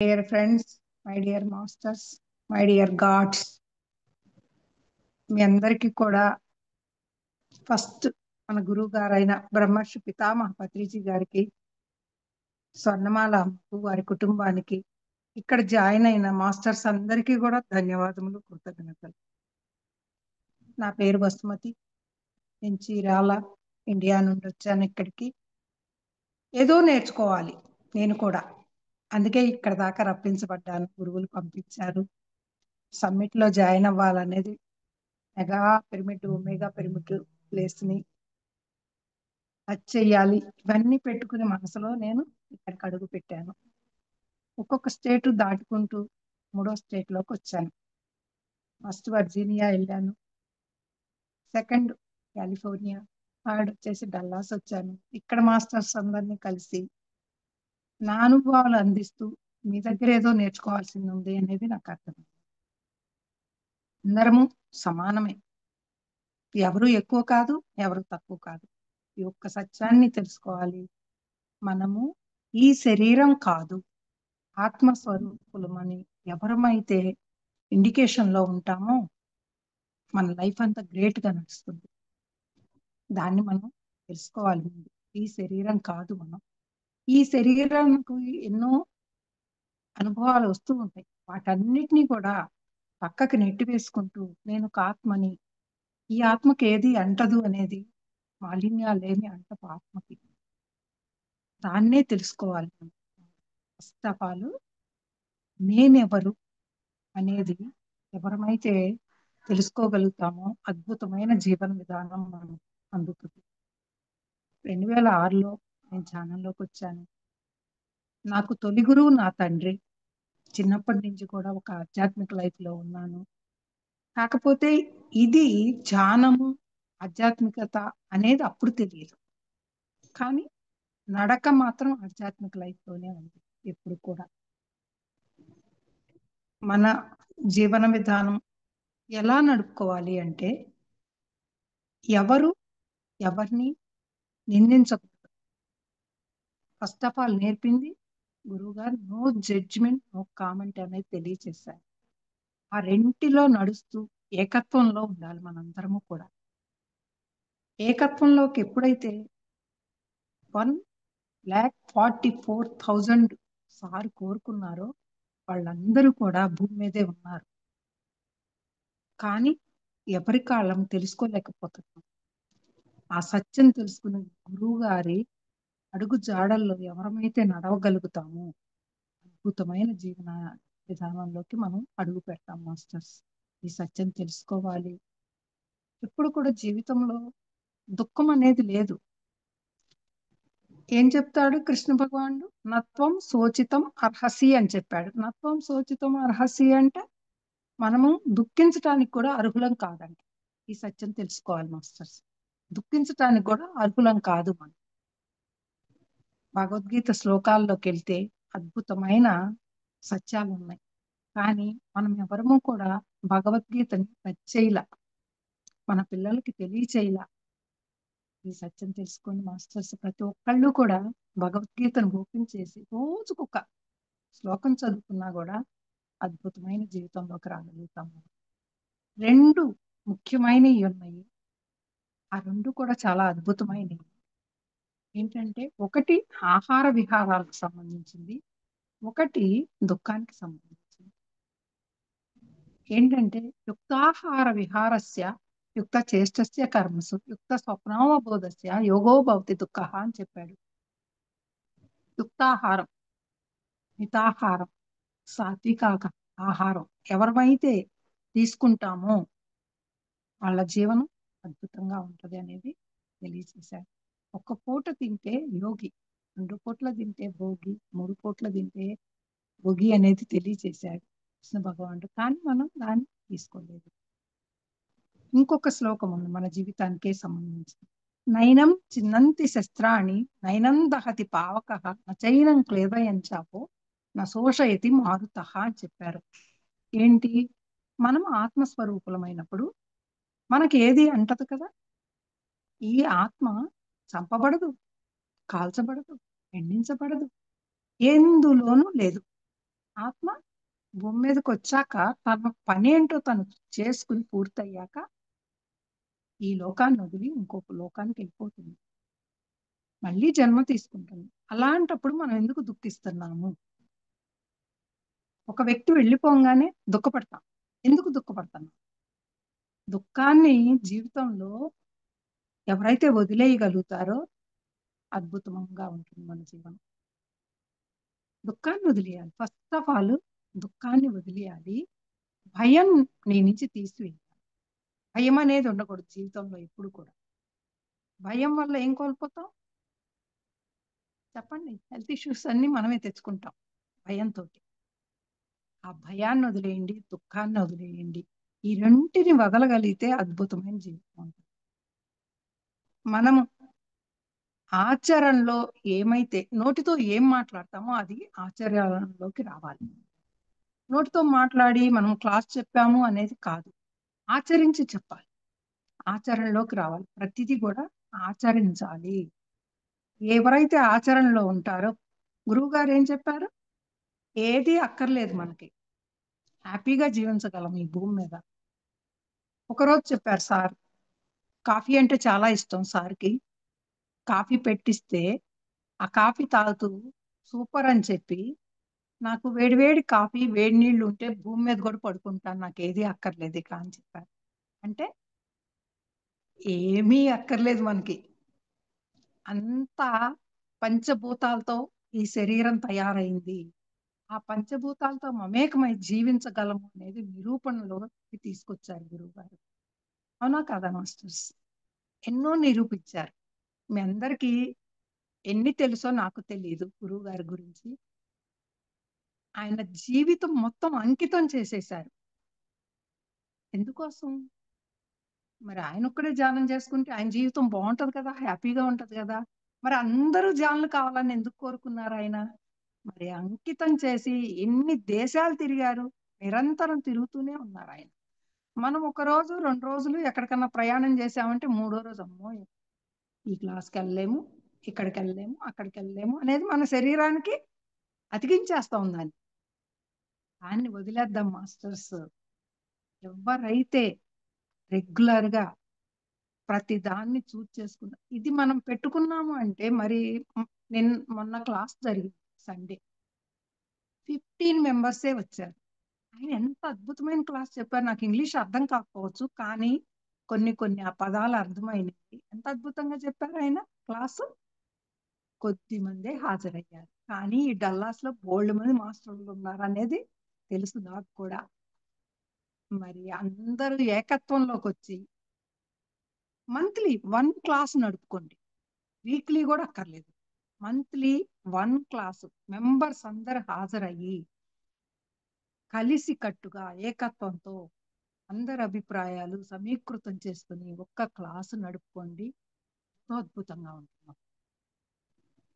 Dear friends, my dear masters, my dear gods, మీ అందరికీ కూడా first మన గురువు గారైన బ్రహ్మర్షి పితామహ పత్రిజీ గారికి, స్వర్ణమాల అమ్మకు, వారి కుటుంబానికి, ఇక్కడ జాయిన్ అయిన మాస్టర్స్ అందరికీ కూడా ధన్యవాదములు, కృతజ్ఞతలు. నా పేరు బసుమతి. నేను చీరాల, ఇండియా నుండి వచ్చాను ఇక్కడికి. ఏదో నేర్చుకోవాలి నేను కూడా, అందుకే ఇక్కడ దాకా రప్పించబడ్డాను. గురువులు పంపించారు. సమ్మిట్ లో జాయిన్ అవ్వాలనేది mega pyramid, omega pyramid place ని టచ్ చెయ్యాలి, ఇవన్నీ పెట్టుకుని మనసులో నేను ఇక్కడికి అడుగు పెట్టాను. ఒక్కొక్క స్టేట్ దాటుకుంటూ 3వ స్టేట్ లోకి వచ్చాను. ఫస్ట్ వర్జీనియా వెళ్ళాను, సెకండ్ కాలిఫోర్నియా, థర్డ్ వచ్చేసి డల్లాస్ వచ్చాను. ఇక్కడ మాస్టర్స్ అందరినీ కలిసి నా అనుభవాలు అందిస్తూ మీ దగ్గర ఏదో నేర్చుకోవాల్సింది ఉంది అనేది నాకు అర్థం. అందరము సమానమే, ఎవరు ఎక్కువ కాదు, ఎవరు తక్కువ కాదు. ఈ ఒక్క సత్యాన్ని తెలుసుకోవాలి. మనము ఈ శరీరం కాదు, ఆత్మస్వరూపులమని ఎవరమైతే ఇండికేషన్ లో ఉంటామో మన లైఫ్ అంతా గ్రేట్ గా నడుస్తుంది. దాన్ని మనం తెలుసుకోవాలి. ముందు ఈ శరీరం కాదు మనం. ఈ శరీరానికి ఎన్నో అనుభవాలు వస్తూ ఉంటాయి. వాటన్నిటినీ కూడా పక్కకి నెట్టి వేసుకుంటూ నేను ఒక ఆత్మని, ఈ ఆత్మకి ఏది అంటదు అనేది, మాలిన్యాలేమి అంటపు ఆత్మకి, దాన్నే తెలుసుకోవాలి. ఫస్ట్ ఆఫ్ ఆల్ నేనెవరు అనేది ఎవరమైతే తెలుసుకోగలుగుతామో అద్భుతమైన జీవన విధానం మనం అందుతుంది. 2006లో నేను ధ్యానంలోకి వచ్చాను. నాకు తొలి గురువు నా తండ్రి. చిన్నప్పటి నుంచి కూడా ఒక ఆధ్యాత్మిక లైఫ్ లో ఉన్నాను. కాకపోతే ఇది ధ్యానము, ఆధ్యాత్మికత అనేది అప్పుడు తెలియదు. కానీ నడక మాత్రం ఆధ్యాత్మిక లైఫ్ లోనే ఉంది ఎప్పుడు కూడా. మన జీవన విధానం ఎలా నడుపుకోవాలి అంటే, ఎవరు ఎవరిని నిందించకూడదు. ఫస్ట్ ఆఫ్ ఆల్ నేర్పింది గురువు గారు నో జడ్జిమెంట్, నో కామెంట్ అనేది తెలియచేశారు. ఆ రెంటిలో నడుస్తూ ఏకత్వంలో ఉండాలి మనందరము కూడా. ఏకత్వంలోకి ఎప్పుడైతే 1,44,000 సార్ కోరుకున్నారో వాళ్ళందరూ కూడా భూమి మీదే ఉన్నారు. కానీ ఎవరి కాళ్ళం తెలుసుకోలేకపోతున్నాం. ఆ సత్యం తెలుసుకున్న గురువు గారి అడుగు జాడల్లో ఎవరమైతే నడవగలుగుతామో అద్భుతమైన జీవన విధానంలోకి మనం అడుగు పెడతాం మాస్టర్స్. ఈ సత్యం తెలుసుకోవాలి. ఎప్పుడు కూడా జీవితంలో దుఃఖం అనేది లేదు. ఏం చెప్తాడు కృష్ణ భగవానుడు? నత్వం శోచితం అర్హసి అని చెప్పాడు. నత్వం శోచితం అర్హసి అంటే మనము దుఃఖించటానికి కూడా అర్హులం కాదండి. ఈ సత్యం తెలుసుకోవాలి మాస్టర్స్. దుఃఖించటానికి కూడా అర్హులం కాదు మనం. భగవద్గీత శ్లోకాల్లోకి వెళ్తే అద్భుతమైన సత్యాలు ఉన్నాయి. కానీ మనం ఎవరము కూడా భగవద్గీతని చేయలా, మన పిల్లలకి తెలియచేయలా. ఈ సత్యం తెలుసుకొని మాస్టర్స్ ప్రతి ఒక్కళ్ళు కూడా భగవద్గీతను ఓపెన్ చేసి రోజుకొక శ్లోకం చదువుకున్నా కూడా అద్భుతమైన జీవితంలోకి రాగలుగుతాము. 2 ముఖ్యమైనవి ఉన్నాయి. ఆ 2 కూడా చాలా అద్భుతమైనవి. ఏంటంటే, ఒకటి ఆహార విహారాలకు సంబంధించింది, ఒకటి దుఃఖానికి సంబంధించింది. ఏంటంటే యుక్తాహార విహారస్య యుక్త చేష్టస్య కర్మసు యుక్త స్వప్నావబోధస్య యోగో భవతి దుఃఖ అని చెప్పాడు. యుక్తాహారం, మితాహారం, సాత్విక ఆహారం ఎవరైతే తీసుకుంటామో వాళ్ళ జీవనం అద్భుతంగా ఉంటది అనేది తెలియజేశారు. ఒక్క పూట తింటే యోగి, 2 పూట్ల తింటే భోగి, 3 పూట్ల తింటే భోగి అనేది తెలియజేశాడు కృష్ణ భగవానుడు. కానీ మనం దాన్ని తీసుకోలేదు. ఇంకొక శ్లోకం ఉంది మన జీవితానికే సంబంధించి. నైనం చిన్నంతి శస్త్రాణి నైనం దహతి పావక నచైనం క్లేదయంచాపో నశోషయతి మారుత అని చెప్పారు. ఏంటి? మనం ఆత్మస్వరూపులమైనప్పుడు మనకి ఏది అంటదు కదా. ఈ ఆత్మ చంపబడదు, కాల్చబడదు, ఎండించబడదు, ఎందులోనూ లేదు. ఆత్మ భూమి మీదకి వచ్చాక తన పని ఏంటో తను చేసుకుని పూర్తయ్యాక ఈ లోకాన్ని వదిలి ఇంకొక లోకానికి వెళ్ళిపోతుంది. మళ్ళీ జన్మ తీసుకుంటుంది. అలాంటప్పుడు మనం ఎందుకు దుఃఖిస్తున్నాము? ఒక వ్యక్తి వెళ్ళిపోగానే దుఃఖపడతాం. ఎందుకు దుఃఖపడతాం? దుఃఖాన్ని జీవితంలో ఎవరైతే వదిలేయగలుగుతారో అద్భుతంగా ఉంటుంది మన జీవనం. దుఃఖాన్ని వదిలేయాలి. ఫస్ట్ ఆఫ్ ఆల్ దుఃఖాన్ని వదిలేయాలి. భయం నీ నుంచి తీసివేయాలి. భయం అనేది ఉండకూడదు జీవితంలో ఎప్పుడు కూడా. భయం వల్ల ఏం కోల్పోతాం? చెప్పండి. హెల్త్ ఇష్యూస్ అన్ని మనమే తెచ్చుకుంటాం భయంతో. ఆ భయాన్ని వదిలేయండి, దుఃఖాన్ని వదిలేయండి. ఈ రెంటిని వదలగలిగితే అద్భుతమైన జీవితం ఉంటుంది. మనము ఆచరణలో ఏమైతే నోటితో ఏం మాట్లాడతామో అది ఆచరణలోకి రావాలి. నోటితో మాట్లాడి మనం క్లాస్ చెప్పాము అనేది కాదు, ఆచరించి చెప్పాలి. ఆచరణలోకి రావాలి. ప్రతిదీ కూడా ఆచరించాలి. ఎవరైతే ఆచరణలో ఉంటారో, గురువు గారు ఏం చెప్పారు? ఏది అక్కర్లేదు మనకి, హ్యాపీగా జీవించగలం ఈ భూమి మీద. ఒకరోజు చెప్పారు సార్, కాఫీ అంటే చాలా ఇష్టం సార్కి. కాఫీ పెట్టిస్తే ఆ కాఫీ తాగుతూ సూపర్ అని చెప్పి, నాకు వేడివేడి కాఫీ వేడి నీళ్లు ఉంటే భూమి మీద కూడా పడుకుంటాను, నాకు ఏది అక్కర్లేదు ఇక అని చెప్పారు. అంటే ఏమీ అక్కర్లేదు మనకి, అంతా పంచభూతాలతో ఈ శరీరం తయారైంది. ఆ పంచభూతాలతో మమేకమై జీవించగలము అనేది నిరూపణలో తీసుకొచ్చారు గురువు గారు. అవునా కదా మాస్టర్స్? ఎన్నో నిరూపించారు. మీ అందరికీ ఎన్ని తెలుసో నాకు తెలియదు గురువు గారి గురించి. ఆయన జీవితం మొత్తం అంకితం చేసేశారు. ఎందుకోసం? మరి ఆయన ఒక్కడే ధ్యానం చేసుకుంటే ఆయన జీవితం బాగుంటది కదా, హ్యాపీగా ఉంటది కదా. మరి అందరూ ధ్యానులు కావాలని ఎందుకు కోరుకున్నారు ఆయన? మరి అంకితం చేసి ఎన్ని దేశాలు తిరిగారు, నిరంతరం తిరుగుతూనే ఉన్నారు ఆయన. మనం ఒక రోజు 2 రోజులు ఎక్కడికన్నా ప్రయాణం చేసామంటే మూడో రోజు అమ్మో ఈ క్లాస్కి వెళ్ళలేము, ఇక్కడికి వెళ్ళలేము, అక్కడికి వెళ్ళలేము అనేది మన శరీరానికి అతికించేస్తా ఉందని. దాన్ని వదిలేద్దాం మాస్టర్స్. ఎవరైతే రెగ్యులర్ గా ప్రతి దాన్ని చూస్ చేసుకున్నాం, ఇది మనం పెట్టుకున్నాము అంటే మరి మొన్న క్లాస్ జరిగింది సండే, 15 మెంబర్సే వచ్చారు. ఆయన ఎంత అద్భుతమైన క్లాస్ చెప్పారు. నాకు ఇంగ్లీష్ అర్థం కాకపోవచ్చు, కానీ కొన్ని కొన్ని ఆ పదాలు అర్థమైనవి. ఎంత అద్భుతంగా చెప్పారు ఆయన క్లాసు. కొద్ది మందే హాజరయ్యారు, కానీ ఈ డల్లాస్ లో బోల్డ్ మంది మాస్టర్లు ఉన్నారు అనేది తెలుసు నాకు కూడా. మరి అందరూ ఏకత్వంలోకి వచ్చి మంత్లీ 1 క్లాస్ నడుపుకోండి, వీక్లీ కూడా అక్కర్లేదు, మంత్లీ 1 క్లాసు మెంబర్స్ అందరు హాజరయ్యి కలిసి కట్టుగా ఏకత్వంతో అందరి అభిప్రాయాలు సమీకృతం చేసుకుని ఒక్క క్లాసు నడుపుకోండి, అద్భుతంగా ఉంటుంది.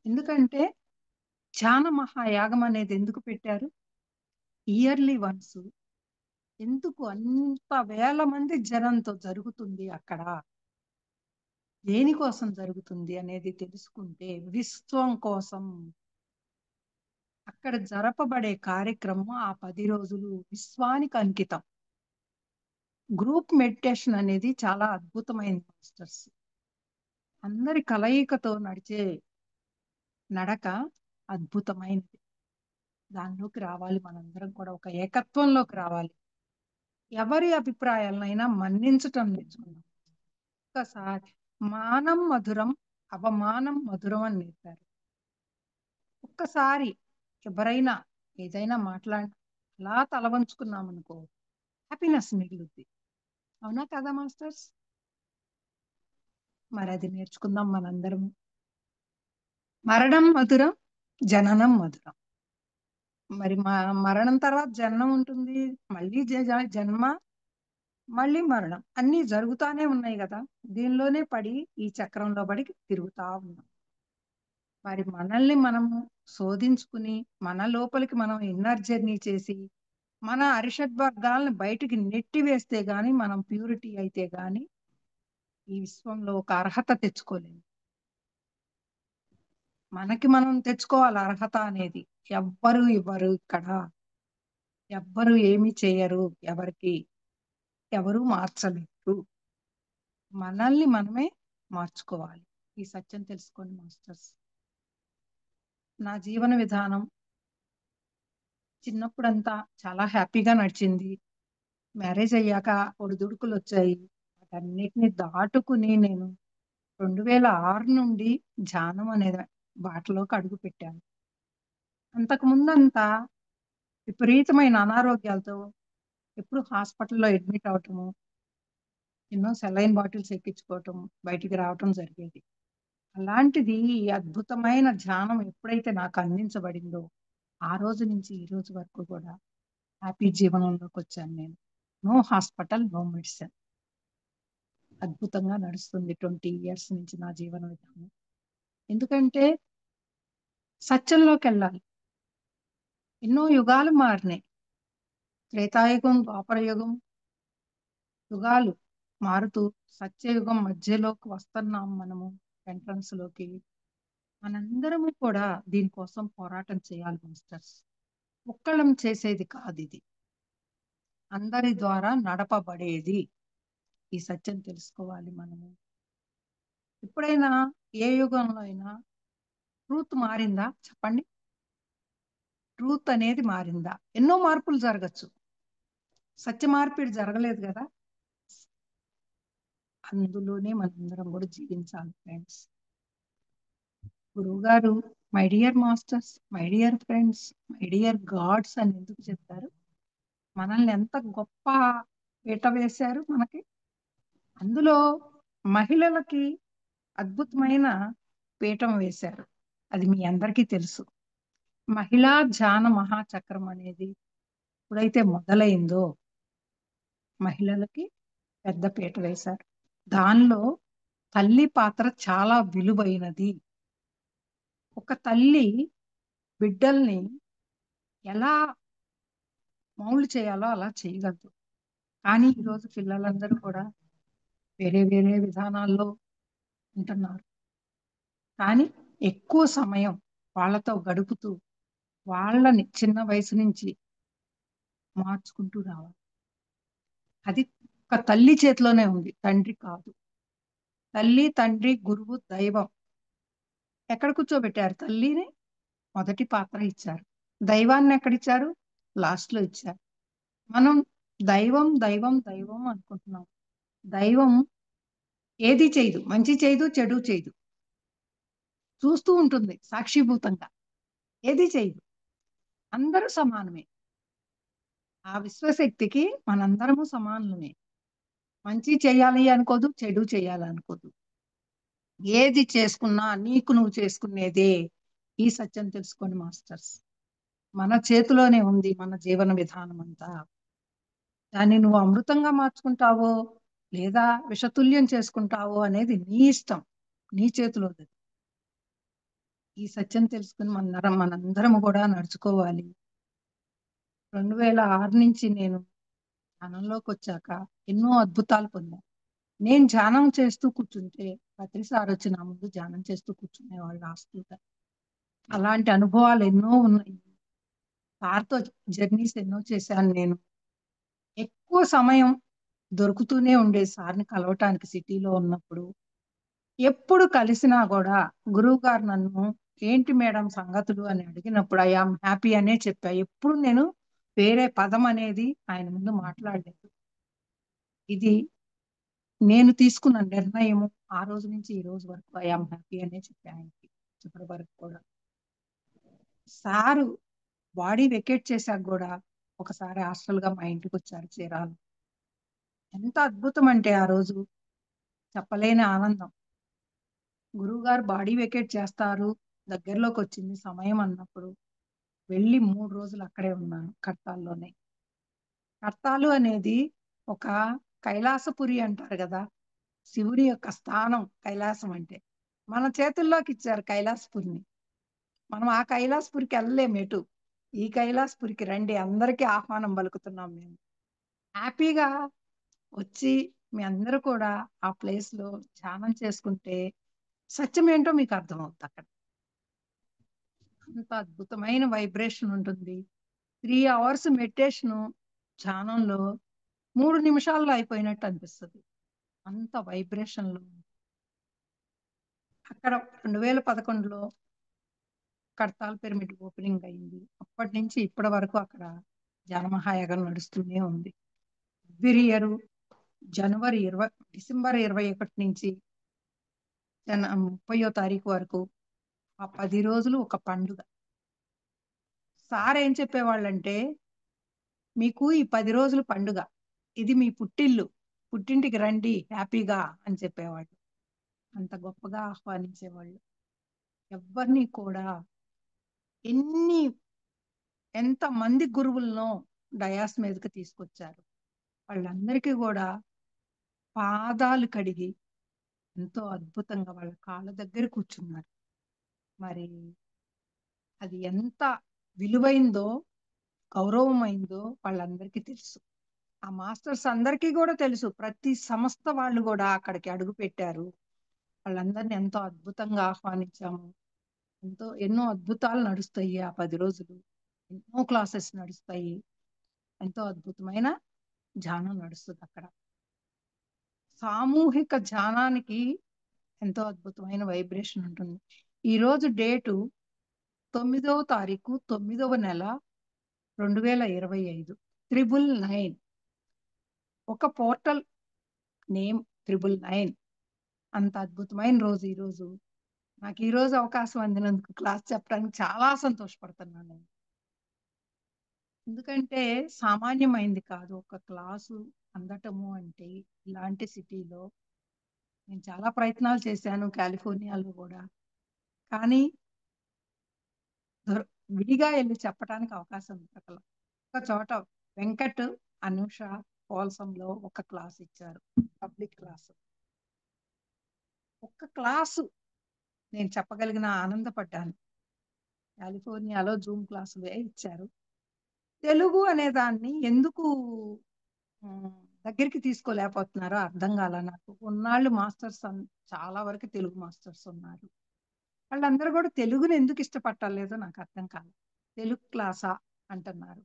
ఎందుకంటే ధ్యాన మహాయాగం అనేది ఎందుకు పెట్టారు? Yearly once. ఎందుకు అంత వేల మంది జనంతో జరుగుతుంది అక్కడ, దేనికోసం జరుగుతుంది అనేది తెలుసుకుంటే, విశ్వం కోసం. అక్కడ జరపబడే కార్యక్రమం ఆ 10 రోజులు విశ్వానికి అంకితం. గ్రూప్ మెడిటేషన్ అనేది చాలా అద్భుతమైనది మాస్టర్స్. అందరి కలయికతో నడిచే నడక అద్భుతమైనది. దానిలోకి రావాలి, మనందరం కూడా ఒక ఏకత్వంలోకి రావాలి. ఎవరి అభిప్రాయాలనైనా మన్నించటం నేర్చుకున్నాం. ఒక్కసారి మానం మధురం అవమానం మధురం అని నేర్పారు. ఒక్కసారి ఎవరైనా ఏదైనా మాట్లాడి అలా తల వంచుకున్నాం అనుకో, హ్యాపీనెస్ మిగులుద్ది. అవునా కదా మాస్టర్స్? మరి అది నేర్చుకుందాం మనందరం. మరణం మధురం, జననం మధురం. మరి మరణం తర్వాత జన్మ ఉంటుంది, మళ్ళీ జన్మ, మళ్ళీ మరణం, అన్ని జరుగుతానే ఉన్నాయి కదా. దీనిలోనే పడి ఈ చక్రంలో పడి తిరుగుతా ఉన్నాం. మరి మనల్ని మనము శోధించుకుని మన లోపలికి మనం ఇన్నర్ జర్నీ చేసి మన అరిషడ్ వర్గాలను బయటికి నెట్టి వేస్తే గాని మనం ప్యూరిటీ అయితే గాని ఈ విశ్వంలో ఒక అర్హత తెచ్చుకోలేము. మనకి మనం తెచ్చుకోవాలి అర్హత అనేది, ఎవ్వరు ఇవ్వరు ఇక్కడ. ఎవ్వరు ఏమి చేయరు. ఎవరు మార్చలేరు. మనల్ని మనమే మార్చుకోవాలి. ఈ సత్యం తెలుసుకోండి మాస్టర్స్. నా జీవన విధానం చిన్నప్పుడంతా చాలా హ్యాపీగా నడిచింది. మ్యారేజ్ అయ్యాక ఒడిదుడుకులు వచ్చాయి. వాటన్నిటిని దాటుకుని నేను 2006 నుండి ధ్యానం అనే బాటలోకి అడుగు పెట్టాను. అంతకు ముందంతా విపరీతమైన అనారోగ్యాలతో ఎప్పుడు హాస్పిటల్లో అడ్మిట్ అవటము, ఎన్నో సెలైన్ బాటిల్స్ ఎక్కించుకోవటం, బయటికి రావటం జరిగేది. అలాంటిది ఈ అద్భుతమైన ధ్యానం ఎప్పుడైతే నాకు అందించబడిందో ఆ రోజు నుంచి ఈ రోజు వరకు కూడా హ్యాపీ జీవనంలోకి వచ్చాను నేను. No hospital, no medicine. అద్భుతంగా నడుస్తుంది 20 ఇయర్స్ నుంచి నా జీవన విధానం. ఎందుకంటే సత్యంలోకి వెళ్ళాలి. ఎన్నో యుగాలు మారినాయి. త్రేతాయుగం, ద్వాపరయుగం, యుగాలు మారుతూ సత్యయుగం మధ్యలోకి వస్తున్నాం మనము. ఎంట్రన్స్ లోకి మనందరము కూడా దీనికోసం పోరాటం చేయాలి మాస్టర్స్. ఒక్కళ్ళం చేసేది కాదు ఇది, అందరి ద్వారా నడపబడేది. ఈ సత్యం తెలుసుకోవాలి మనము. ఎప్పుడైనా ఏ యుగంలో అయినా ట్రూత్ మారిందా చెప్పండి? ట్రూత్ అనేది మారిందా? ఎన్నో మార్పులు జరగచ్చు, సత్య మార్పిడి జరగలేదు కదా. అందులోనే మనందరం కూడా జీవించాలి ఫ్రెండ్స్. గురువు గారు my dear masters, my dear friends, my dear God's అని ఎందుకు చెప్తారు? మనల్ని ఎంత గొప్ప పీట వేశారు మనకి. అందులో మహిళలకి అద్భుతమైన పీఠం వేశారు. అది మీ అందరికీ తెలుసు. మహిళా ధ్యాన మహాచక్రం అనేది ఎప్పుడైతే మొదలైందో మహిళలకి పెద్ద పీట వేశారు. దానిలో తల్లి పాత్ర చాలా విలువైనది. ఒక తల్లి బిడ్డల్ని ఎలా మౌల్డ్ చేయాలో అలా చేయగలదు. కానీ ఈరోజు పిల్లలందరూ కూడా వేరే వేరే విధానాల్లో ఉంటున్నారు. కానీ ఎక్కువ సమయం వాళ్ళతో గడుపుతూ వాళ్ళని చిన్న వయసు నుంచి మార్చుకుంటూ రావాలి. అది ఒక తల్లి చేతిలోనే ఉంది, తండ్రి కాదు. తల్లి, తండ్రి, గురువు, దైవం ఎక్కడ కూర్చోబెట్టారు? తల్లిని మొదటి పాత్ర ఇచ్చారు. దైవాన్ని ఎక్కడిచ్చారు? లాస్ట్ లో ఇచ్చారు. మనం దైవం దైవం దైవం అనుకుంటున్నాం. దైవం ఏది చేయదు, మంచి చేయదు, చెడు చేయదు, చూస్తూ ఉంటుంది సాక్షిభూతంగా, ఏది చేయదు. అందరూ సమానమే. ఆ విశ్వశక్తికి మనందరము సమానులమే. మంచి చేయాలి అనుకోదు, చెడు చేయాలి అనుకోదు. ఏది చేసుకున్నా నీకు నువ్వు చేసుకునేదే. ఈ సత్యం తెలుసుకోండి మాస్టర్స్. మన చేతిలోనే ఉంది మన జీవన విధానం అంతా. దాన్ని నువ్వు అమృతంగా మార్చుకుంటావో లేదా విషతుల్యం చేసుకుంటావో అనేది నీ ఇష్టం, నీ చేతిలో. ఈ సత్యం తెలుసుకుని మనందరం కూడా నడుచుకోవాలి. 2006 నుంచి నేను ధ్యానంలోకి వచ్చాక ఎన్నో అద్భుతాలు పొందాను. నేను ధ్యానం చేస్తూ కూర్చుంటే ప్రతిసారి వచ్చి నా ముందు ధ్యానం చేస్తూ కూర్చునేవాళ్ళు ఆస్తుగా. అలాంటి అనుభవాలు ఎన్నో ఉన్నాయి. సార్తో జర్నీస్ ఎన్నో చేశాను నేను. ఎక్కువ సమయం దొరుకుతూనే ఉండే సార్ని కలవటానికి సిటీలో ఉన్నప్పుడు. ఎప్పుడు కలిసినా కూడా గురువు గారు నన్ను ఏంటి మేడం సంగతులు అని అడిగినప్పుడు ఐ ఆమ్ హ్యాపీ అనే చెప్పా. ఎప్పుడు నేను వేరే పదం అనేది ఆయన ముందు మాట్లాడలేదు. ఇది నేను తీసుకున్న నిర్ణయము. ఆ రోజు నుంచి ఈ రోజు వరకు ఐ ఆమ్ హ్యాపీ అనే చెప్పా ఆయనకి. ఇప్పటి వరకు కూడా సారు బాడీ వెకేట్ చేశాక కూడా ఒకసారి హాస్టల్ గా మా ఇంటికి వచ్చారు చీరాలు. ఎంత అద్భుతం అంటే ఆ రోజు చెప్పలేని ఆనందం. గురువు గారు బాడీ వెకేట్ చేస్తారు, దగ్గరలోకి వచ్చింది సమయం అన్నప్పుడు వెళ్ళి 3 రోజులు అక్కడే ఉన్నాను కర్తాల్లోనే. కర్తాలు అనేది ఒక కైలాసపురి అంటారు కదా, శివుడి యొక్క స్థానం కైలాసం అంటే. మన చేతుల్లోకి ఇచ్చారు కైలాసపురిని. మనం ఆ కైలాసపురికి వెళ్ళలేము ఎటు. ఈ కైలాసపురికి రండి, అందరికీ ఆహ్వానం పలుకుతున్నాం మేము. హ్యాపీగా వచ్చి మీ అందరూ కూడా ఆ ప్లేస్ లో ధ్యానం చేసుకుంటే సత్యం ఏంటో మీకు అర్థమవుతుంది. అక్కడ అంత అద్భుతమైన వైబ్రేషన్ ఉంటుంది. 3 అవర్స్ మెడిటేషను ధ్యానంలో 3 నిమిషాల్లో అయిపోయినట్టు అనిపిస్తది. అంత వైబ్రేషన్‌లో అక్కడ 2011లో కడతాల్ పిరమిడ్ ఓపెనింగ్ అయింది. అప్పటినుంచి ఇప్పటి వరకు అక్కడ జ్ఞానమహాయాగం నడుస్తూనే ఉంది. ఎవ్రీ ఇయర్ డిసెంబర్ 21 నుంచి 30వ తారీఖు వరకు ఆ 10 రోజులు ఒక పండుగ. సార్ ఏం చెప్పేవాళ్ళంటే, "మీకు ఈ 10 రోజులు పండుగ. ఇది మీ పుట్టిల్లు. పుట్టింటికి రండి హ్యాపీగా" అని చెప్పేవాళ్ళు. అంత గొప్పగా ఆహ్వానించేవాళ్ళు. ఎవ్వరిని కూడా ఎన్ని ఎంతమంది గురువులనో డయాస్ మీదకి తీసుకొచ్చారు. వాళ్ళందరికీ గూడా పాదాలు కడిగి ఎంతో అద్భుతంగా వాళ్ళ కాళ్ళ దగ్గర కూర్చున్నారు. మరి అది ఎంత విలువైందో, గౌరవమైందో వాళ్ళందరికీ తెలుసు. ఆ మాస్టర్స్ అందరికీ గూడా తెలుసు. ప్రతి సంస్థ వాళ్ళు గూడా అక్కడికి అడుగుపెట్టారు. వాళ్ళందరిని ఎంతో అద్భుతంగా ఆహ్వానించాము. ఎన్నో అద్భుతాలు నడుస్తాయి ఆ 10 రోజులు. ఎన్నో క్లాసెస్ నడుస్తాయి. ఎంతో అద్భుతమైన ధ్యానం నడుస్తదక్కడ. సామూహిక ధ్యానానికి ఎంతో అద్భుతమైన వైబ్రేషన్ ఉంటుంది. ఈరోజు డేటు 9వ తారీఖు, 9వ నెల 2025. 999 ఒక పోర్టల్ నేమ్ 999 అంత అద్భుతమైన రోజు ఈరోజు. నాకు ఈరోజు అవకాశం అందినందుకు క్లాస్ చెప్పడానికి చాలా సంతోషపడుతున్నాను నేను. ఎందుకంటే సామాన్యమైంది కాదు. ఒక క్లాసు అందటము అంటే ఇలాంటి సిటీలో నేను చాలా ప్రయత్నాలు చేశాను కాలిఫోర్నియాలో గూడా. కానీ దొర విడిగా ఎళ్లి చెప్పటానికి అవకాశం దొరకల. ఒక చోట వెంకట్, అనూష ఫాల్సంలో ఒక క్లాస్ ఇచ్చారు. Public class. ఒక్క క్లాసు నేను చెప్పగలిగిన ఆనందపడ్డాను. కాలిఫోర్నియాలో జూమ్ క్లాసులే ఇచ్చారు. తెలుగు అనే దాన్ని ఎందుకు హ్మ్, దగ్గరికి తీసుకోలేకపోతున్నారో అర్థం గాల నాకు. ఉన్నాళ్ళు మాస్టర్స్ చాలా వరకు తెలుగు మాస్టర్స్ ఉన్నారు. వాళ్ళందరూ గూడా తెలుగుని ఎందుకు ఇష్టపడటల్లేదో నాకు అర్థం కాదు. తెలుగు క్లాసా అంటున్నారు.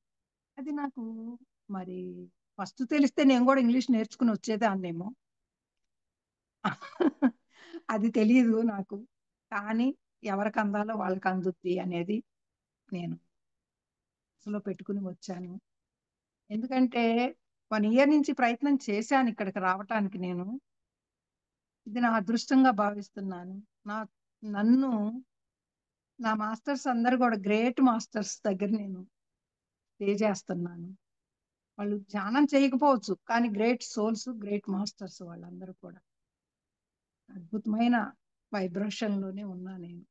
అది నాకు మరి ఫస్ట్ తెలిస్తే నేను గూడా ఇంగ్లీష్ నేర్చుకుని వచ్చేదాన్నేమో. అది తెలీదు నాకు. కానీ ఎవరికి అందాలో వాళ్ళకి అందుద్ది అనేది నేను మనసులో పెట్టుకుని వచ్చాను. ఎందుకంటే 1 ఇయర్ నుంచి ప్రయత్నం చేశాను ఇక్కడికి రావటానికి నేను. ఇది నా అదృష్టంగా భావిస్తున్నాను. నా నన్ను నా మాస్టర్స్ అందరూ గూడా గ్రేట్ మాస్టర్స్ దగ్గర నేను స్టే చేస్తున్నాను. వాళ్ళు ధ్యానం చేయకపోవచ్చు. కానీ గ్రేట్ సోల్స్, గ్రేట్ మాస్టర్స్ వాళ్ళందరూ కూడా. అద్భుతమైన వైబ్రేషన్‌లోనే ఉన్నా నేను.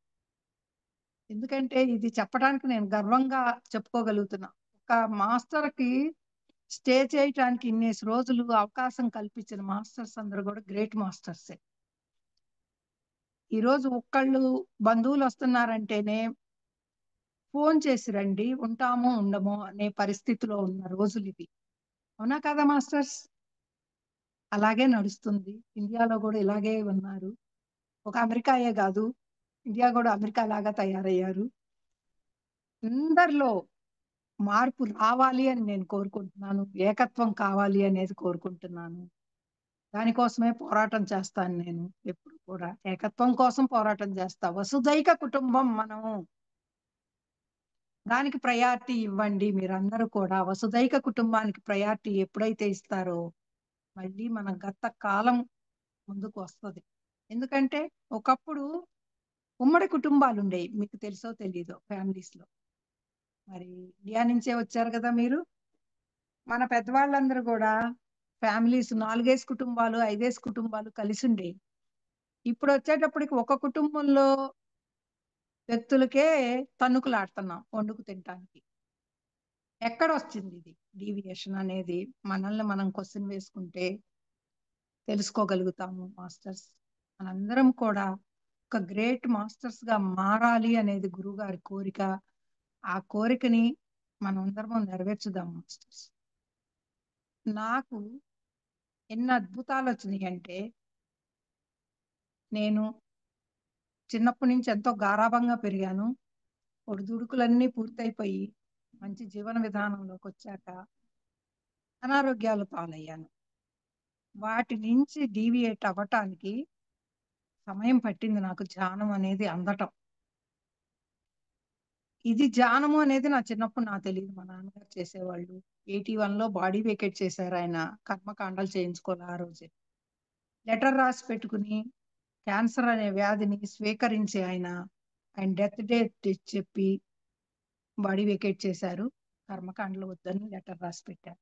ఎందుకంటే ఇది చెప్పడానికి నేను గర్వంగా చెప్పుకోగలుగుతున్నా. ఒక మాస్టర్‌కి స్టే చేయటానికి ఇన్నేసి రోజులు అవకాశం కల్పించిన మాస్టర్స్ అందరూ గూడా గ్రేట్ మాస్టర్సే. ఈరోజు ఒక్కళ్ళు బంధువులొస్తున్నారంటేనే ఫోను చేసి రండి. ఉంటామో, ఉండమో అనే పరిస్థితిలో ఉన్న రోజులివి. అవునా కాదా మాస్టర్స్? అలాగే నడుస్తుంది. ఇండియాలో గూడా ఇలాగే ఉన్నారు. ఒక అమెరికాయే గాదు. ఇండియా గూడా అమెరికా లాగా తయారయ్యారు. అందరిలో మార్పు రావాలి అని నేను కోరుకుంటున్నాను. ఏకత్వం కావాలి అనేది కోరుకుంటున్నాను. దానికోసమే పోరాటం చేస్తాను నేను ఎప్పుడు కూడా. ఏకత్వం కోసం పోరాటం చేస్తా. వసుధైక కుటుంబం మనం. దానికి ప్రయారిటీ ఇవ్వండి మీరందరూ కూడా. వసుధైక కుటుంబానికి ప్రయారిటీ ఎప్పుడైతే ఇస్తారో, మళ్ళీ మన గత కాలం ముందుకు వస్తది. ఎందుకంటే ఒకప్పుడు ఉమ్మడి కుటుంబాలుండేయి. మీకు తెలుసో తెలీదో ఫ్యామిలీస్‌లో. మరి ఇండియా నుంచే వచ్చారు గదా మీరు. మన పెద్దవాళ్ళందరూ గూడా ఫ్యామిలీస్ 4 కుటుంబాలు, 5 కుటుంబాలు కలిసుండేయి. ఇప్పుడొచ్చేటప్పటికి ఒక కుటుంబంలో వ్యక్తులకే తన్నుకులాడుతున్నాం వండుకు తినటానికి. ఎక్కడొచ్చిందిది డీవియేషన్ అనేది మనల్ని మనం క్వెషన్ వేసుకుంటే తెలుసుకోగలుగుతాము మాస్టర్స్. మనందరం కూడా ఒక గ్రేట్ మాస్టర్స్‌గా మారాలి అనేది గురువుగారి కోరిక. ఆ కోరికని మనందరము నెరవేర్చుదాం మాస్టర్స్. నాకు ఎన్ని అద్భుతాలొచ్చినియంటే, నేను చిన్నప్పటి నుంచి ఎంతో గారాబంగా పెరిగాను. ఒడిదుడుకులన్నీ పూర్తయిపోయి, మంచి జీవన విధానంలోకి వచ్చాక అనారోగ్యాలు పాలయ్యాను. వాటి నుంచి డీవియేట్ అవ్వటానికి సమయం పట్టింది నాకు ధ్యానం అనేది అందటం. ఇది ధ్యానము అనేది నా చిన్నప్పుడు నాకు తెలియదు. మా నాన్నగారు చేసేవాళ్ళు. 81లో బాడీ వేకేట్ చేశారు ఆయన. కర్మకాండాలు చేయించుకోలే ఆ రోజే. లెటర్ రాసి పెట్టుకుని క్యాన్సర్ అనే వ్యాధిని స్వీకరించి ఆయన డెత్ డేట్ చెప్పి బాడీ వేకేట్ చేశారు. కర్మకాండలు వద్దని లెటర్ రాసి పెట్టారు.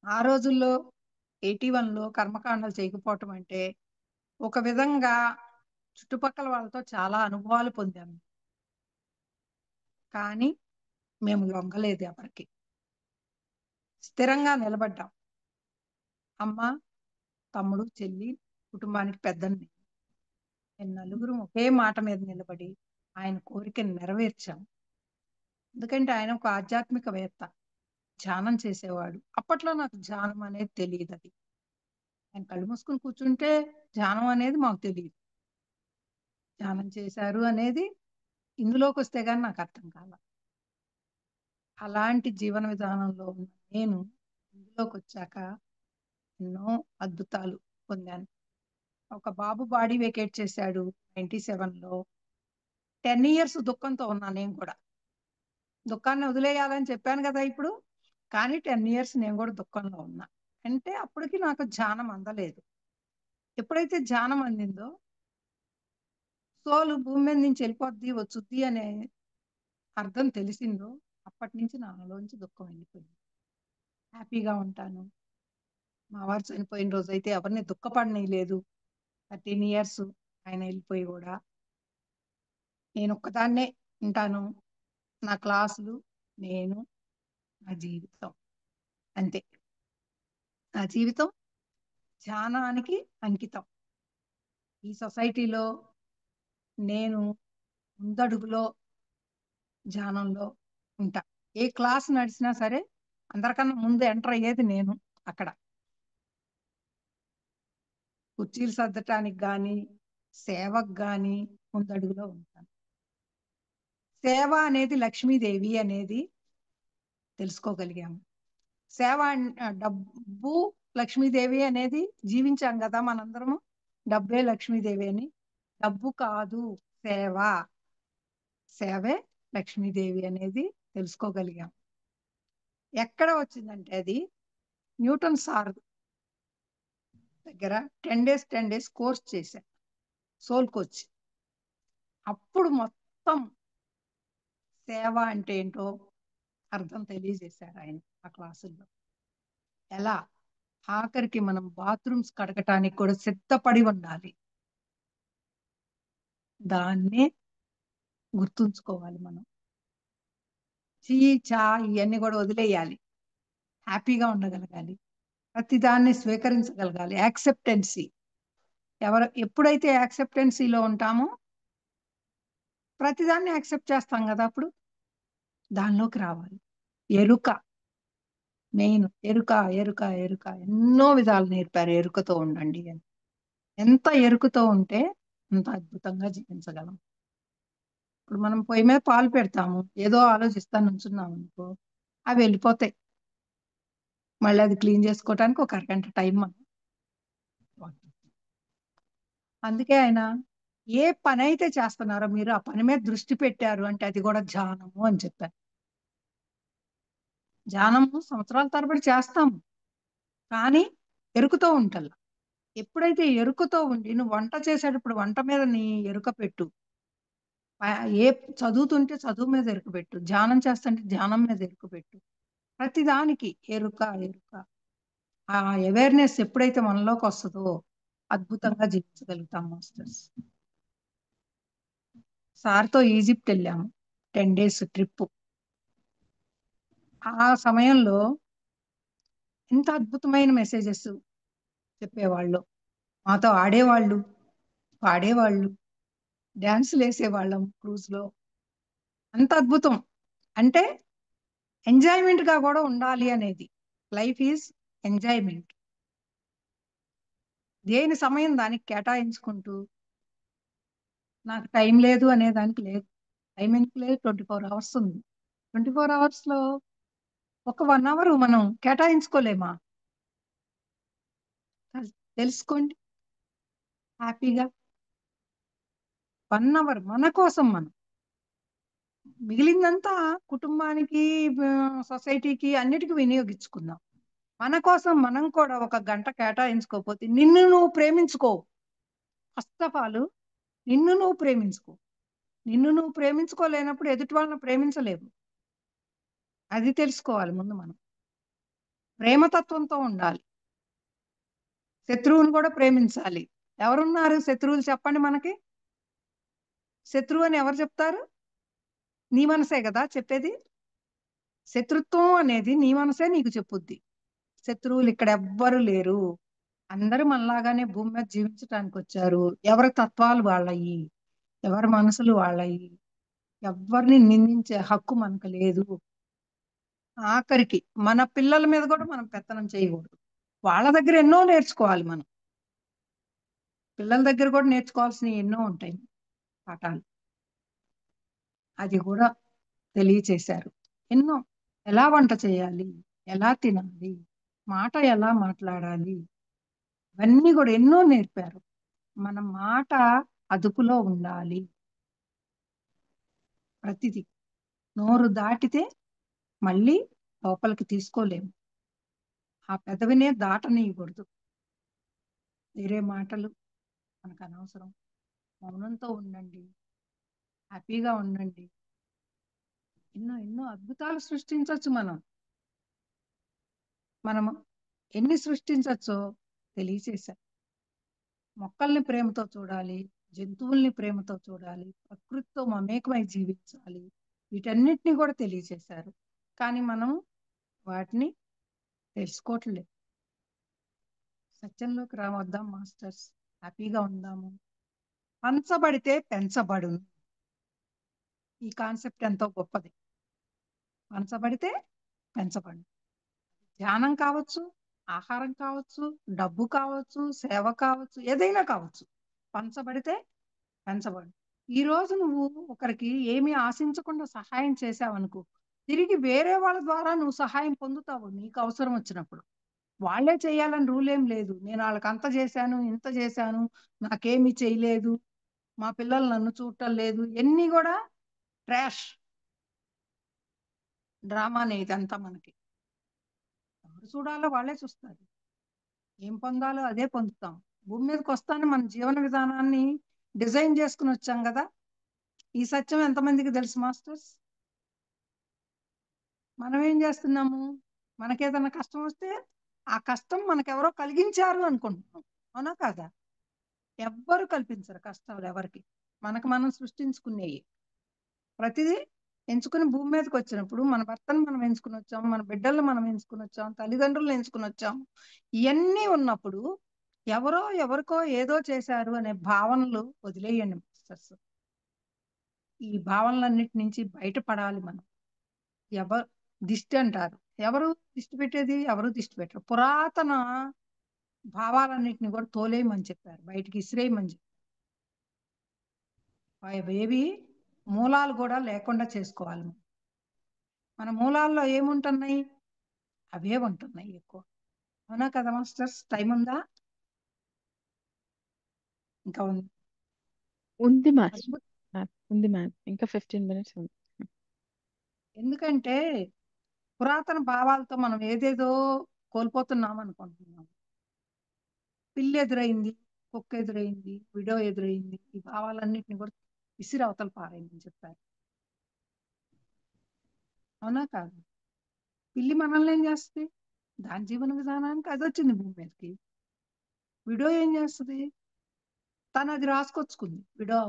ఆ రోజుల్లో 81లో కర్మకాండలు చేయకపోవటం అంటే ఒక విధంగా చుట్టుపక్కల వాళ్ళతో చాలా అనుభవాలు పొందాము. కానీ మేము లొంగలేదు ఎవరికి. స్థిరంగా నిలబడ్డాం. అమ్మ, తమ్ముడు, చెల్లి, కుటుంబానికి పెద్దని. మేము నలుగురం ఒకే మాట మీద నిలబడి ఆయన కోరికను నెరవేర్చాం. ఎందుకంటే ఆయన ఒక ఆధ్యాత్మికవేత్త, ధ్యానం చేసేవాడు. అప్పట్లో నాకు ధ్యానం అనేది తెలియదు. అది ఆయన కళ్ళు మూసుకుని కూర్చుంటే ధ్యానం అనేది మాకు తెలియదు. ధ్యానం చేశారు అనేది ఇందులోకి వస్తే గానీ నాకు అర్థం కాల. అలాంటి జీవన విధానంలో ఉన్న నేను ఇందులోకి వచ్చాక ఎన్నో అద్భుతాలు పొందాను. ఒక బాబు బాడీ వేకేట్ చేశాడు 97లో. 10 ఇయర్స్ దుఃఖంతో ఉన్నా నేను కూడా. దుఃఖాన్ని వదిలేయాలని చెప్పాను కదా ఇప్పుడు. కానీ 10 ఇయర్స్ నేను కూడా దుఃఖంలో ఉన్నా. అంటే అప్పటికి నాకు ధ్యానం అందలేదు. ఎప్పుడైతే ధ్యానం అందిందో సోలు భూమి మీద నుంచి వెళ్ళిపోద్ది, వచ్చుద్ది అనే అర్థం తెలిసిందో అప్పటి నుంచి నాలోంచి దుఃఖం వెళ్ళిపోయింది. హ్యాపీగా ఉంటాను. మా వారు చనిపోయిన రోజైతే ఎవరిని దుఃఖపడనీయలేదు. 13 ఇయర్స్ ఆయన వెళ్ళిపోయి కూడా. నేను ఒక్కదాన్నే ఉంటాను. నా క్లాసులు, నేను, నా జీవితం అంతే. నా జీవితం ధ్యానానికి అంకితం. ఈ సొసైటీలో నేను ముందడుగులో ధ్యానంలో ఉంటా. ఏ క్లాస్ నడిచినా సరే అందరికన్నా ముందు ఎంటర్ అయ్యేది నేను అక్కడ. కుర్చీలు సర్దటానికి గాని, సేవకు గాని ముందడుగులో ఉంటాను. సేవ అనేది లక్ష్మీదేవి అనేది తెలుసుకోగలిగాము. సేవ డబ్బు లక్ష్మీదేవి అనేది జీవించాం కదా మనందరము. డబ్బే లక్ష్మీదేవి అని. డబ్బు కాదు, సేవ. సేవే లక్ష్మీదేవి అనేది తెలుసుకోగలిగాం. ఎక్కడ వచ్చిందంటే అది న్యూటన్ సార్ దగ్గర 10 days కోర్స్ చేశా, సోల్ కోచ్. అప్పుడు మొత్తం సేవ అంటే ఏంటో అర్థం తెలియజేశారు ఆయన ఆ క్లాసుల్లో. ఎలా ఆఖరికి మనం బాత్రూమ్స్ కడగటానికి కూడా సిద్ధపడి ఉండాలి. దాన్నే గుర్తుంచుకోవాలి మనం. చీ చా ఇవన్నీ కూడా వదిలేయాలి. హ్యాపీగా ఉండగలగాలి. ప్రతిదాన్ని స్వీకరించగలగాలి. యాక్సెప్టెన్సీ. ఎప్పుడైతే యాక్సెప్టెన్సీలో ఉంటామో ప్రతిదాన్ని యాక్సెప్ట్ చేస్తాం కదా. అప్పుడు దానిలోకి రావాలి. ఎరుక మెయిన్. ఎరుక ఎరుక ఎరుక ఎన్నో విధాలు నేర్పారు. ఎరుకతో ఉండండి అని. ఎంత ఎరుకతో ఉంటే అంత అద్భుతంగా జీవించగలం. ఇప్పుడు మనం పొయ్యి మీద పాలు పెడతాము, ఏదో ఆలోచిస్తా నుంచున్నాం అనుకో, అవి వెళ్ళిపోతాయి. మళ్ళీ అది క్లీన్ చేసుకోవటానికి ఒక అరగంట టైం మనం. అందుకే ఆయన ఏ పని అయితే చేస్తున్నారో మీరు ఆ పని మీద దృష్టి పెట్టారు అంటే అది కూడా ధ్యానము అని చెప్పారు. ధ్యానము సంవత్సరాల తరబడి చేస్తాము, కానీ ఎరుకుతో ఉంటల్లా. ఎప్పుడైతే ఎరుకతో ఉండి నువ్వు వంట చేసేటప్పుడు వంట మీద నీ ఎరుక పెట్టు. ఏ చదువుతుంటే చదువు మీద ఎరుక పెట్టు. ధ్యానం చేస్తుంటే ధ్యానం మీద ఎరుక పెట్టు. ప్రతిదానికి ఎరుక ఎరుక. ఆ అవేర్నెస్ ఎప్పుడైతే మనలోకి వస్తుందో అద్భుతంగా జీవించగలుగుతాం మాస్టర్స్. సార్తో ఈజిప్ట్ వెళ్ళాము 10 days ట్రిప్. ఆ సమయంలో ఎంత అద్భుతమైన మెసేజెస్ చెప్పేవాళ్ళు. మాతో ఆడేవాళ్ళు, పాడేవాళ్ళు, డ్యాన్సులు వేసేవాళ్ళం క్రూజ్ లో. అంత అద్భుతం. అంటే ఎంజాయ్మెంట్ గా కూడా ఉండాలి అనేది. Life is enjoyment. దేని సమయం దానికి కేటాయించుకుంటూ, నాకు టైం లేదు అనే దానికి లేదు. టైం ఎందుకు లేదు, 24 hours ఉంది. 24 అవర్స్ లో ఒక 1 అవర్ మనం కేటాయించుకోలేమా? తెలుసుకోండి హ్యాపీగా. 1 అవర్ మన కోసం మనం. మిగిలిందంతా కుటుంబానికి, సొసైటీకి అన్నిటికీ వినియోగించుకుందాం. మన కోసం మనం కూడా ఒక గంట కేటాయించుకోకపోతే నిన్ను నువ్వు ప్రేమించుకో. ఫస్ట్ ఆఫ్ ఆల్ నిన్ను నువ్వు ప్రేమించుకో. నిన్ను నువ్వు ప్రేమించుకోలేనప్పుడు ఎదుటి వాళ్ళని ప్రేమించలేవు. అది తెలుసుకోవాలి ముందు మనం. ప్రేమతత్వంతో ఉండాలి. శత్రువుని కూడా ప్రేమించాలి. ఎవరున్నారు శత్రువులు చెప్పండి మనకి? శత్రువు అని ఎవరు చెప్తారు? నీ మనసే కదా చెప్పేది. శత్రుత్వం అనేది నీ మనసే నీకు చెప్పుద్ది. శత్రువులు ఇక్కడ ఎవ్వరు లేరు. అందరూ మనలాగానే భూమి మీద జీవించటానికి వచ్చారు. ఎవరి తత్వాలు వాళ్ళయి, ఎవరి మనసులు వాళ్ళయి. ఎవరిని నిందించే హక్కు మనకు లేదు. ఆఖరికి మన పిల్లల మీద కూడా మనం పెత్తనం చేయకూడదు. వాళ్ళ దగ్గర ఎన్నో నేర్చుకోవాలి మనం. పిల్లల దగ్గర కూడా నేర్చుకోవాల్సినవి ఎన్నో ఉంటాయి పాఠాలు. అది కూడా తెలియచేశారు. ఎన్నో. ఎలా వంట చేయాలి, ఎలా తినాలి, మాట ఎలా మాట్లాడాలి, ఇవన్నీ కూడా ఎన్నో నేర్పారు. మన మాట అదుపులో ఉండాలి. ప్రతిదీ నోరు దాటితే మళ్ళీ లోపలికి తీసుకోలేము. ఆ పెదవినే దాటనీయకూడదు. వేరే మాటలు మనకు అనవసరం. మౌనంతో ఉండండి, హ్యాపీగా ఉండండి. ఎన్నో ఎన్నో అద్భుతాలు సృష్టించవచ్చు మనం. మనము ఎన్ని సృష్టించవచ్చో తెలియచేశారు. మొక్కల్ని ప్రేమతో చూడాలి, జంతువుల్ని ప్రేమతో చూడాలి, ప్రకృతితో మమేకమై జీవించాలి. వీటన్నిటిని కూడా తెలియచేశారు. కానీ మనం వాటిని తెలుసుకోవట్లేదు. సత్యంలోకి రావద్దాం మాస్టర్స్. హ్యాపీగా ఉందాము. పంచబడితే పెంచబడును. ఈ కాన్సెప్ట్ ఎంతో గొప్పది. పంచబడితే పెంచబడు. ధ్యానం కావచ్చు, ఆహారం కావచ్చు, డబ్బు కావచ్చు, సేవ కావచ్చు, ఏదైనా కావచ్చు. పంచబడితే పెంచబడు. ఈ రోజు నువ్వు ఒకరికి ఏమీ ఆశించకుండా సహాయం చేసావనుకో, తిరిగి వేరే వాళ్ళ ద్వారా నువ్వు సహాయం పొందుతావు నీకు అవసరం వచ్చినప్పుడు. వాళ్ళే చేయాలని రూల్ ఏం లేదు. నేను వాళ్ళకి అంత చేశాను, ఇంత చేశాను, నాకేమీ చేయలేదు, మా పిల్లలు నన్ను చూడటం లేదు, ఎన్ని కూడా ట్రాష్ డ్రామానే ఇదంతా. మనకి ఎవరు చూడాలో వాళ్ళే చూస్తారు. ఏం పొందాలో అదే పొందుతాం. భూమి మీదకి వస్తానే మన జీవన విధానాన్ని డిజైన్ చేసుకుని వచ్చాం కదా. ఈ సత్యం ఎంతమందికి తెలుసు మాస్టర్స్? మనం ఏం చేస్తున్నాము? మనకేదైనా కష్టం వస్తే ఆ కష్టం మనకెవరో కలిగించారు అనుకుంటున్నాం. అవునా కాదా? ఎవ్వరు కల్పించరు కష్టాలు ఎవరికి. మనకు మనం సృష్టించుకునేవి. ప్రతిదీ ఎంచుకుని భూమి మీదకి వచ్చినప్పుడు మన భర్తను మనం ఎంచుకుని వచ్చాం, మన బిడ్డలను మనం ఎంచుకుని వచ్చాం, తల్లిదండ్రులను ఎంచుకుని వచ్చాం. ఇవన్నీ ఉన్నప్పుడు ఎవరో ఎవరికో ఏదో చేశారు అనే భావనలు వదిలేయండి మాస్టర్స్. ఈ భావనలన్నిటి నుంచి బయటపడాలి మనం. ఎవరు దిష్టి అంటారు. ఎవరు దిష్టి పెట్టేది? ఎవరు దిష్టి పెట్టరు. పురాతన భావాలన్నిటిని కూడా తోలేయమని చెప్పారు, బయటికి ఇసిరేయమని చెప్పారు. అవేవి మూలాలు కూడా లేకుండా చేసుకోవాలి. మన మూలాల్లో ఏముంటున్నాయి? అవే ఉంటున్నాయి ఎక్కువ. అవునా కదా మాస్టర్స్? టైం ఉందా? ఇంకా ఉంది. ఉంది మ్యామ్. అద్భుతం. ఉంది మ్యామ్, ఇంకా 15 minutes ఉంది. ఎందుకంటే పురాతన భావాలతో మనం ఏదేదో కోల్పోతున్నాం అనుకుంటున్నాం. పిల్లి ఎదురైంది, కుక్క ఎదురైంది, విడో ఎదురైంది, ఈ భావాలన్నిటిని కూడా విసిరి అవతల పారేయమని చెప్పారు. అవునా కాదు? పిల్లి మనల్ని ఏం చేస్తుంది? దాని జీవన విధానానికి అది వచ్చింది భూమి మీదకి. విడో ఏం చేస్తుంది? తను అది రాసుకొచ్చుకుంది. విడో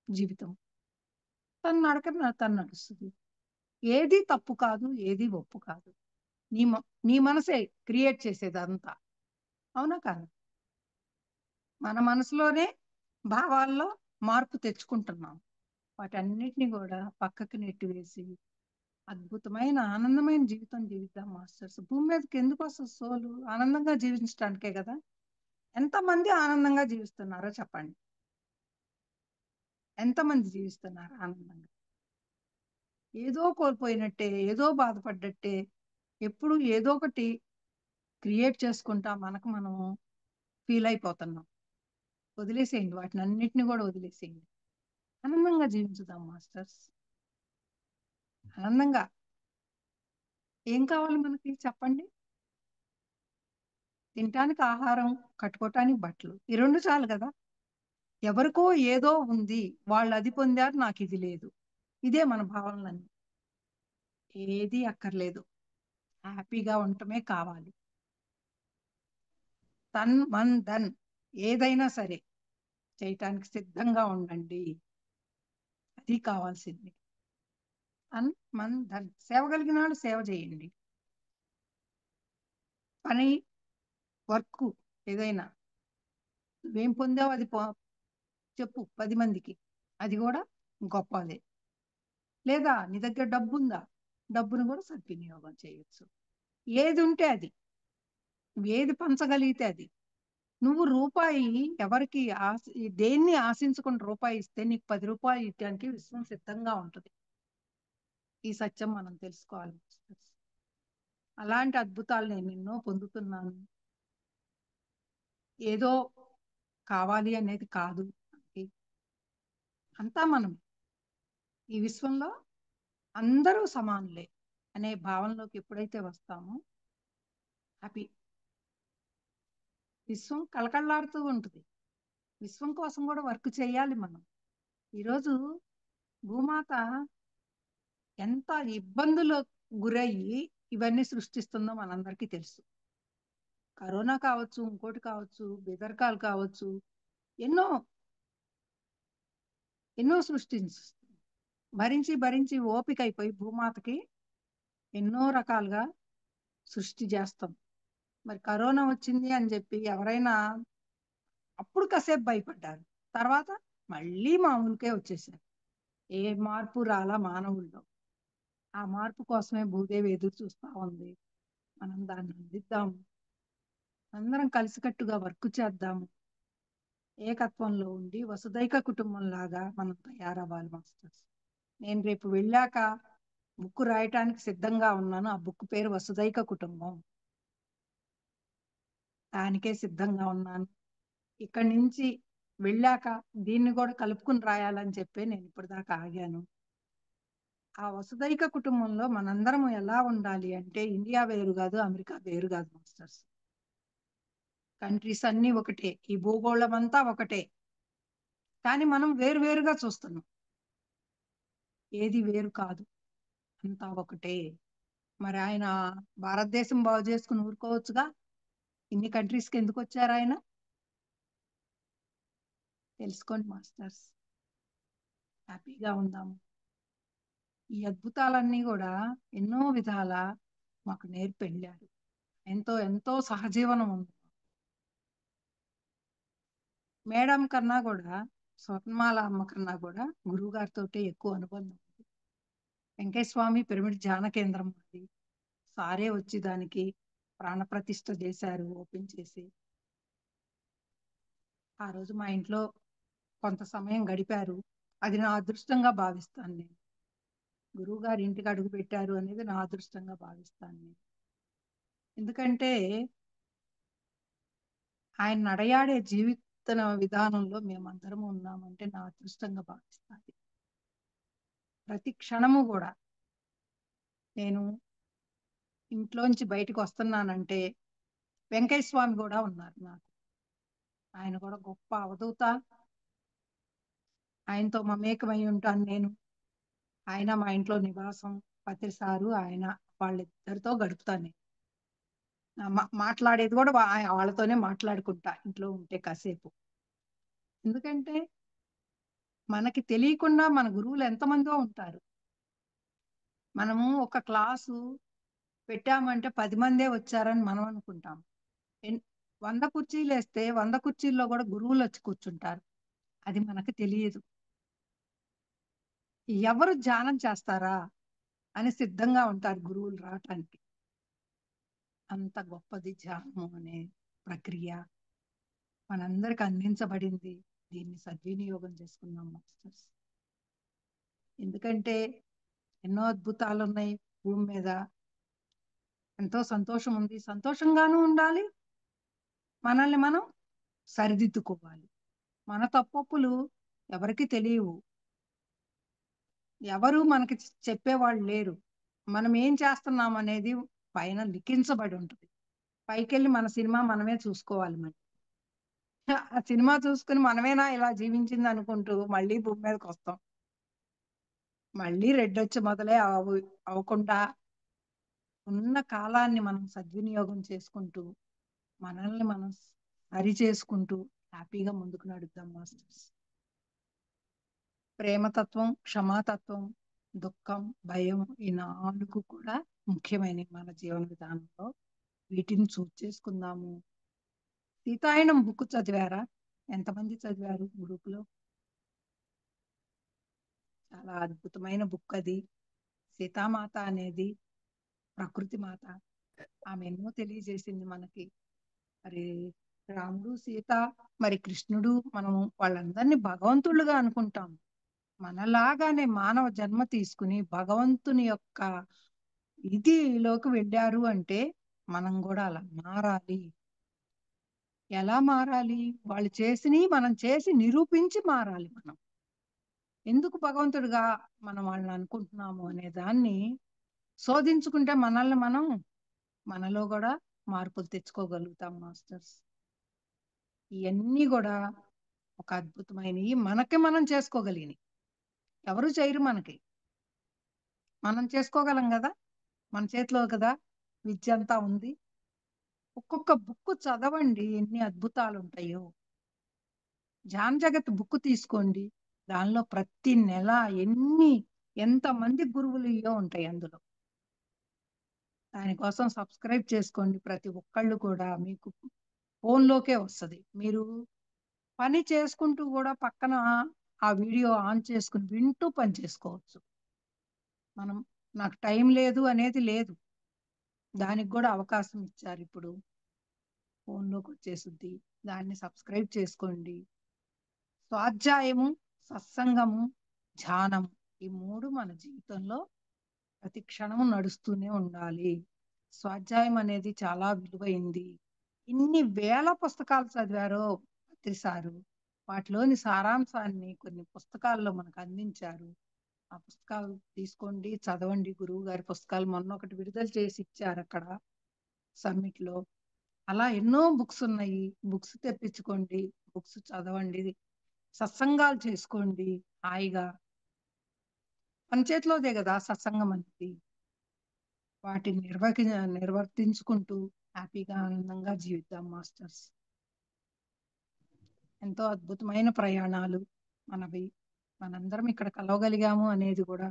జీవితం తను నడక తను నడుస్తుంది. ఏది తప్పు కాదు, ఏది ఒప్పు కాదు. నీ మనసే క్రియేట్ చేసేది అంతా. అవునా కాదు? మన మనసులోనే భావాల్లో మార్పు తెచ్చుకుంటున్నాం. వాటన్నిటిని కూడా పక్కకి నెట్టివేసి అద్భుతమైన ఆనందమైన జీవితం జీవిద్దాం మాస్టర్స్. భూమి మీదకి ఎందుకు వస్తుంది సోలు? ఆనందంగా జీవించడానికే కదా. ఎంతమంది ఆనందంగా జీవిస్తున్నారో చెప్పండి. ఎంతమంది జీవిస్తున్నారు ఆనందంగా? ఏదో కోల్పోయినట్టే, ఏదో బాధపడ్డట్టే, ఎప్పుడు ఏదో ఒకటి క్రియేట్ చేసుకుంటా మనకు మనం ఫీల్ అయిపోతున్నాం. వదిలేసేయండి, వాటిని అన్నిటిని కూడా వదిలేసేయండి. ఆనందంగా జీవించుదాం మాస్టర్స్. ఆనందంగా. ఏం కావాలి మనకి చెప్పండి? తినటానికి ఆహారం, కట్టుకోవటానికి బట్టలు, ఈ రెండు చాలు కదా. ఎవరికో ఏదో ఉంది, వాళ్ళు అది పొందారు, నాకు ఇది లేదు. ఇదే మన భావనలన్నీ. ఏది అక్కర్లేదు, హ్యాపీగా ఉండటమే కావాలి. తన్ మన్ ధన్ ఏదైనా సరే చేయటానికి సిద్ధంగా ఉండండి, అది కావాల్సింది. తన్ మన్ ధన్. సేవ కలిగిన వాళ్ళు సేవ చేయండి. పని, వర్క్ ఏదైనా నువ్వేం పొందావు అది చెప్పు 10 మందికి, అది కూడా గొప్పదే. లేదా నీ దగ్గర డబ్బు ఉందా, డబ్బును కూడా సద్వినియోగం చేయొచ్చు. ఏది ఉంటే అది, నువ్వు ఏది పంచగలిగితే అది. నువ్వు రూపాయి ఎవరికి దేన్ని ఆశించుకుని రూపాయి ఇస్తే నీకు 10 రూపాయలు ఇవ్వడానికి విశ్వం సిద్ధంగా ఉంటుంది. ఈ సత్యం మనం తెలుసుకోవాలి. అలాంటి అద్భుతాలు నేను ఎన్నో పొందుతున్నాను. ఏదో కావాలి అనేది కాదు, అంతా మనం ఈ విశ్వంలో అందరూ సమానులే అనే భావనలోకి ఎప్పుడైతే వస్తామో హ్యాపీ. విశ్వం కళకళలాడుతూ ఉంటుంది. విశ్వం కోసం కూడా వర్క్ చేయాలి మనం. ఈరోజు భూమాత ఎంత ఇబ్బందులు గురయ్యి ఇవన్నీ సృష్టిస్తుందో మనందరికీ తెలుసు. కరోనా కావచ్చు, ఇంకోటి కావచ్చు, బెదరకాలు కావచ్చు, ఎన్నో ఎన్నో భరించి భరించి ఓపిక అయిపోయి భూమాతకి ఎన్నో రకాలుగా సృష్టి చేస్తాం. మరి కరోనా వచ్చింది అని చెప్పి ఎవరైనా అప్పుడు కాసేపు భయపడ్డారు, తర్వాత మళ్ళీ మామూలుకే వచ్చేసారు. ఏ మార్పు రాలా మానవుల్లో. ఆ మార్పు కోసమే భూదేవి ఎదురు చూస్తా ఉంది. మనం దాన్ని అందిద్దాము, అందరం కలిసికట్టుగా వర్క్ చేద్దాము. ఏకత్వంలో ఉండి వసుదైక కుటుంబం లాగా మనం తయారవ్వాలి మాస్టర్స్. నేను రేపు వెళ్ళాక బుక్ రాయటానికి సిద్ధంగా ఉన్నాను. ఆ బుక్ పేరు వసుదైక కుటుంబం. దానికే సిద్ధంగా ఉన్నాను. ఇక్కడి నుంచి వెళ్ళాక దీన్ని కూడా కలుపుకుని రాయాలని చెప్పి నేను ఇప్పటిదాకా ఆగాను. ఆ వసుదైక కుటుంబంలో మనందరం ఎలా ఉండాలి అంటే, ఇండియా వేరు కాదు, అమెరికా వేరు కాదు మాస్టర్స్. కంట్రీస్ అన్నీ ఒకటే, ఈ భూగోళం అంతా ఒకటే, కానీ మనం వేరు వేరుగా చూస్తున్నాం. ఏది వేరు కాదు, అంతా ఒకటే. మరి ఆయన భారతదేశం బాగు చేసుకుని ఊరుకోవచ్చుగా. ఇన్ని కంట్రీస్కి ఎందుకు వచ్చారు ఆయన? తెలుసుకోండి మాస్టర్స్, హ్యాపీగా ఉందాము. ఈ అద్భుతాలన్నీ కూడా ఎన్నో విధాల మాకు నేర్పెళ్ళారు. ఎంతో ఎంతో సహజీవనం ఉంది. మేడం కన్నా కూడా, స్వర్ణమాల అమ్మ కన్నా కూడా గురువు గారితో ఎక్కువ అనుబంధం ఉంది. వెంకయ్య స్వామి పిరమిడ్ ధ్యాన కేంద్రం అది. సారే వచ్చి దానికి ప్రాణప్రతిష్ఠ చేశారు, ఓపెన్ చేసి. ఆ రోజు మా ఇంట్లో కొంత సమయం గడిపారు. అది నా అదృష్టంగా భావిస్తాను నేను. గురువు గారి ఇంటికి అడుగు పెట్టారు అనేది నా అదృష్టంగా భావిస్తాను నేను. ఎందుకంటే ఆయన నడయాడే జీవిత విధానంలో మేమందరము ఉన్నామంటే నా అదృష్టంగా భావిస్తాను. ప్రతి క్షణము కూడా నేను ఇంట్లోంచి బయటకు వస్తున్నానంటే వెంకయ్య స్వామి కూడా ఉన్నారు నాకు. ఆయన కూడా గొప్ప అవధూత. ఆయనతో మమేకమై ఉంటాను నేను. ఆయన మా ఇంట్లో నివాసం, పత్రిసారు ఆయన, వాళ్ళిద్దరితో గడుపుతాను నేను. మాట్లాడేది కూడా వాళ్ళతోనే మాట్లాడుకుంటా ఇంట్లో ఉంటే కాసేపు. ఎందుకంటే మనకి తెలియకుండా మన గురువులు ఎంతమందో ఉంటారు. మనము ఒక క్లాసు పెట్టామంటే 10 మందే వచ్చారని మనం అనుకుంటాం. 100 కుర్చీలు వేస్తే 100 కుర్చీల్లో కూడా గురువులు వచ్చి కూర్చుంటారు. అది మనకు తెలియదు. ఎవరు ధ్యానం చేస్తారా అని సిద్ధంగా ఉంటారు గురువులు రావటానికి. అంత గొప్పది ధ్యానము అనే ప్రక్రియ మనందరికి అందించబడింది. దీన్ని సద్వినియోగం చేసుకున్నాం మాస్టర్స్. ఎందుకంటే ఎన్నో అద్భుతాలు ఉన్నాయి భూమి మీద. ఎంతో సంతోషం ఉంది. సంతోషంగానూ ఉండాలి. మనల్ని మనం సరిదిద్దుకోవాలి. మన తప్పొప్పులు ఎవరికీ తెలియవు. ఎవరు మనకి చెప్పేవాళ్ళు లేరు. మనం ఏం చేస్తున్నాం అనేది పైన లిఖించబడి ఉంటుంది. పైకెళ్ళి మన సినిమా మనమే చూసుకోవాలి మరి. ఆ సినిమా చూసుకొని మనమేనా ఇలా జీవించింది అనుకుంటూ మళ్ళీ భూమి మీదకొస్తాం. మళ్ళీ రెడ్డొచ్చి మొదలే అవ్వకుండా ఉన్న కాలాన్ని మనం సద్వినియోగం చేసుకుంటూ, మనల్ని మనం సరి చేసుకుంటూ హ్యాపీగా ముందుకు నడుద్దాం మాస్టర్స్. ప్రేమతత్వం, క్షమాతత్వం, దుఃఖం, భయం ఈ 4 కూడా ముఖ్యమైనవి మన జీవన విధానంలో. వీటిని చూజ్ చేసుకుందాము. సీతాయనం బుక్ చదివారా? ఎంతమంది చదివారు గ్రూపులో? చాలా అద్భుతమైన బుక్ అది. సీతామాత అనేది ప్రకృతి మాత. ఆమె ఎన్నో తెలియజేసింది మనకి. మరి రాముడు, సీత, మరి కృష్ణుడు, మనము వాళ్ళందరినీ భగవంతుళ్ళుగా అనుకుంటాం. మనలాగానే మానవ జన్మ తీసుకుని భగవంతుని యొక్క ఇదిలోకి వెళ్ళారు అంటే మనం కూడా అలా మారాలి. ఎలా మారాలి? వాళ్ళు చేసినవి మనం చేసి నిరూపించి మారాలి మనం. ఎందుకు భగవంతుడిగా మనం వాళ్ళని అనుకుంటున్నాము అనే దాన్ని శోధించుకుంటే మనలో కూడా మార్పులు తెచ్చుకోగలుగుతాం మాస్టర్స్. ఇవన్నీ కూడా ఒక అద్భుతమైనవి మనకి మనం చేసుకోగలిగినవి. ఎవరు చేయరు మనకి. మనం చేసుకోగలం కదా. మన చేతిలో కదా విద్య అంతా ఉంది. ఒక్కొక్క బుక్ చదవండి, ఎన్ని అద్భుతాలు ఉంటాయో. జాన్ జగత్ బుక్ తీసుకోండి. దానిలో ప్రతి నెల ఎంతమంది గురువులు ఉంటాయి అందులో. దానికోసం సబ్స్క్రైబ్ చేసుకోండి. ప్రతి ఒక్కళ్ళు కూడా మీకు ఫోన్లోకే వస్తుంది. మీరు పని చేసుకుంటూ కూడా పక్కన ఆ వీడియో ఆన్ చేసుకుని వింటూ పని చేసుకోవచ్చు. మనం నాకు టైం లేదు అనేది లేదు. దానికి కూడా అవకాశం ఇచ్చారు ఇప్పుడు. ఫోన్లోకి వచ్చేస్తుంది. దాన్ని సబ్స్క్రైబ్ చేసుకోండి. స్వాధ్యాయము, సత్సంగము, ధ్యానము ఈ 3 మన జీవితంలో ప్రతి క్షణము నడుస్తూనే ఉండాలి. స్వాధ్యాయం అనేది చాలా విలువైంది. ఇన్ని వేల పుస్తకాలు చదివారో పత్రిసారు. వాటిలోని సారాంశాన్ని కొన్ని పుస్తకాల్లో మనకు అందించారు. ఆ పుస్తకాలు తీసుకోండి, చదవండి. గురువు గారి పుస్తకాలు మొన్న ఒకటి విడుదల చేసి ఇచ్చారు అక్కడ సమ్మిట్ లో. అలా ఎన్నో బుక్స్ ఉన్నాయి. బుక్స్ తెప్పించుకోండి, బుక్స్ చదవండి, సత్సంగాలు చేసుకోండి హాయిగా. మన చేతిలోదే కదా సత్సంగం అనేది. వాటిని నిర్వర్తించుకుంటూ హ్యాపీగా ఆనందంగా జీవిద్దాం మాస్టర్స్. ఎంతో అద్భుతమైన ప్రయాణాలు మనవి. మనందరం ఇక్కడ కలవగలిగాము అనేది కూడా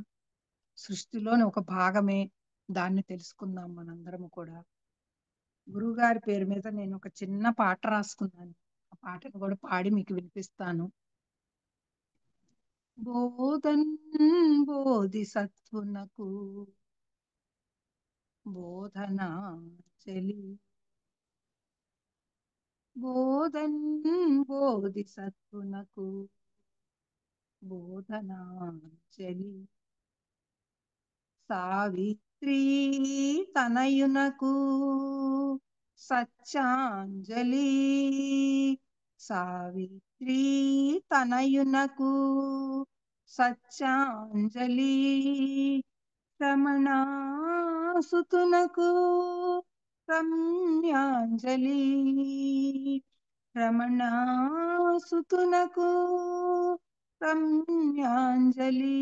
సృష్టిలోని ఒక భాగమే. దాన్ని తెలుసుకుందాం మనందరము కూడా. గురువుగారి పేరు మీద నేను ఒక చిన్న పాట రాసుకున్నాను. ఆ పాటను కూడా పాడి మీకు వినిపిస్తాను. బోధన్ బోధిసత్వునకు బోధనాంజలి. బోధన్ బోధిసత్వునకు బోధనాంజలి. సావిత్రి తనయునకు సత్యాంజలి. సావిత్రి తనయునకు సత్యాంజలి. రమణాసుతునకు రమ్యాంజలి. రమణాసుతునకు రమ్యాంజలి.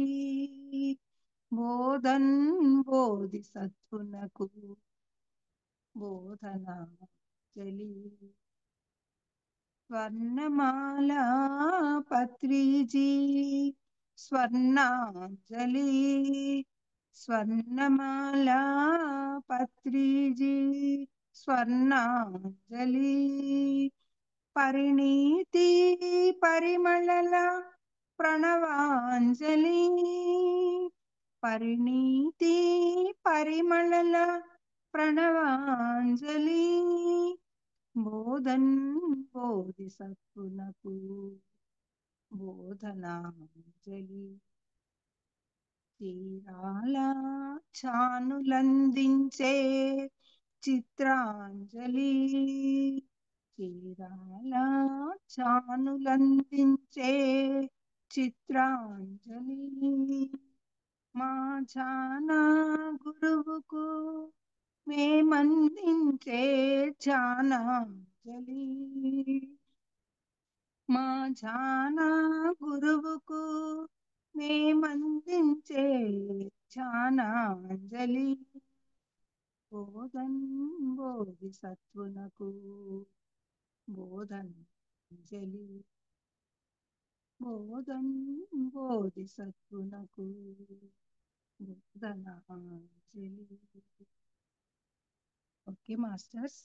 బోధన్ బోధిసత్వునకు బోధనాంజలి. స్వర్ణమాల పత్రిజీ స్వర్ణాంజలి. స్వర్ణమాల పత్రిజీ స్వర్ణాంజలి. పరిణీతి పరిమళల ప్రణవాంజలి. పరిణీతి పరిమళల ప్రణవాంజలి. బోధన్ బోధిసత్వునకు బోధనాంజలి. తీరాల చానులందించే చిత్రాంజలి, తీరాల చానులందించే చిత్రాంజలి, మా జానా గురువుకు మేమందించే జానాంజలి, మా జానా గురువుకు మేమందించే జానాంజలి, బోధన్ బోధిసత్వునకు బోధనాంజలి, బోధన్ బోధిసత్వునకు బోధనాంజలి. Okay masters.